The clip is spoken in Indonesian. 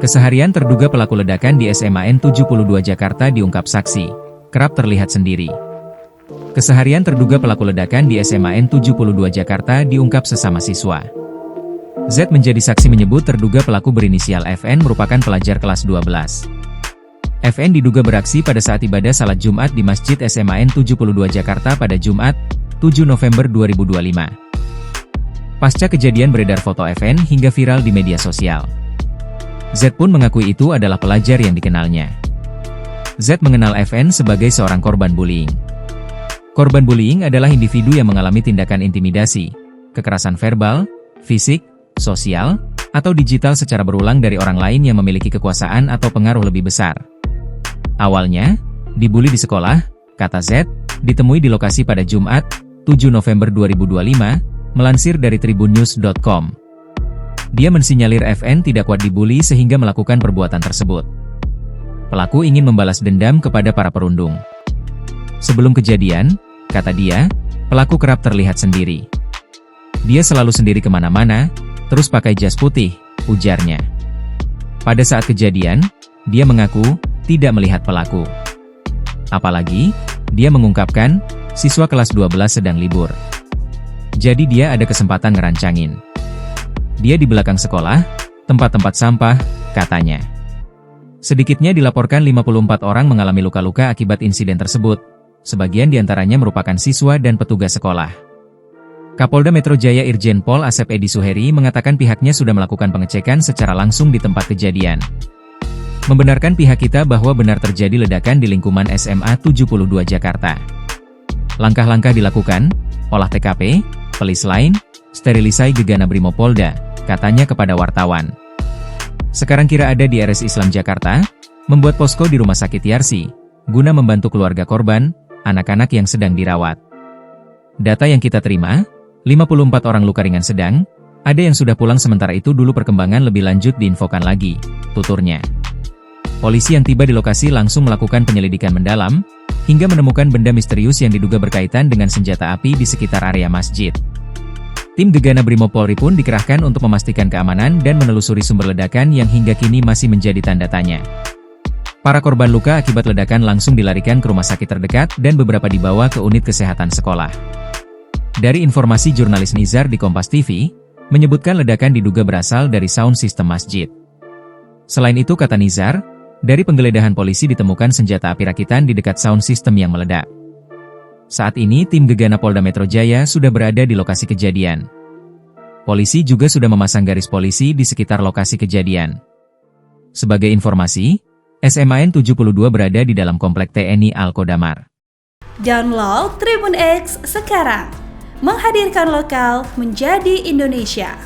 Keseharian terduga pelaku ledakan di SMAN 72 Jakarta diungkap saksi, kerap terlihat sendiri. Keseharian terduga pelaku ledakan di SMAN 72 Jakarta diungkap sesama siswa. Z menjadi saksi menyebut terduga pelaku berinisial FN merupakan pelajar kelas 12. FN diduga beraksi pada saat ibadah salat Jumat di Masjid SMAN 72 Jakarta pada Jumat, 7 November 2025. Pasca kejadian beredar foto FN hingga viral di media sosial. Z pun mengakui itu adalah pelajar yang dikenalnya. Z mengenal FN sebagai seorang korban bullying. Korban bullying adalah individu yang mengalami tindakan intimidasi, kekerasan verbal, fisik, sosial, atau digital secara berulang dari orang lain yang memiliki kekuasaan atau pengaruh lebih besar. Awalnya, dibully di sekolah, kata Z, ditemui di lokasi pada Jumat, 7 November 2025, melansir dari tribunnews.com. Dia mensinyalir FN tidak kuat dibully sehingga melakukan perbuatan tersebut. Pelaku ingin membalas dendam kepada para perundung. Sebelum kejadian, kata dia, pelaku kerap terlihat sendiri. Dia selalu sendiri kemana-mana, terus pakai jas putih, ujarnya. Pada saat kejadian, dia mengaku tidak melihat pelaku. Apalagi, dia mengungkapkan, siswa kelas 12 sedang libur. Jadi dia ada kesempatan ngerancangin. Dia di belakang sekolah, tempat-tempat sampah, katanya. Sedikitnya dilaporkan 54 orang mengalami luka-luka akibat insiden tersebut. Sebagian diantaranya merupakan siswa dan petugas sekolah. Kapolda Metro Jaya Irjen Pol Asep Edi Suheri mengatakan pihaknya sudah melakukan pengecekan secara langsung di tempat kejadian. Membenarkan pihak kita bahwa benar terjadi ledakan di lingkungan SMA 72 Jakarta. Langkah-langkah dilakukan, olah TKP, pelis lain, sterilisai gegana Brimopolda, katanya kepada wartawan. Sekarang kira ada di RS Islam Jakarta, membuat posko di Rumah Sakit Yarsi, guna membantu keluarga korban, anak-anak yang sedang dirawat. Data yang kita terima, 54 orang luka ringan sedang, ada yang sudah pulang sementara itu dulu perkembangan lebih lanjut diinfokan lagi, tuturnya. Polisi yang tiba di lokasi langsung melakukan penyelidikan mendalam, hingga menemukan benda misterius yang diduga berkaitan dengan senjata api di sekitar area masjid. Tim Gegana Brimopolri pun dikerahkan untuk memastikan keamanan dan menelusuri sumber ledakan yang hingga kini masih menjadi tanda tanya. Para korban luka akibat ledakan langsung dilarikan ke rumah sakit terdekat dan beberapa dibawa ke unit kesehatan sekolah. Dari informasi jurnalis Nizar di Kompas TV, menyebutkan ledakan diduga berasal dari sound system masjid. Selain itu kata Nizar, dari penggeledahan polisi ditemukan senjata api rakitan di dekat sound system yang meledak. Saat ini tim Gegana Polda Metro Jaya sudah berada di lokasi kejadian. Polisi juga sudah memasang garis polisi di sekitar lokasi kejadian. Sebagai informasi, SMAN 72 berada di dalam komplek TNI Al-Qodamar. Download Tribun X sekarang, menghadirkan lokal menjadi Indonesia.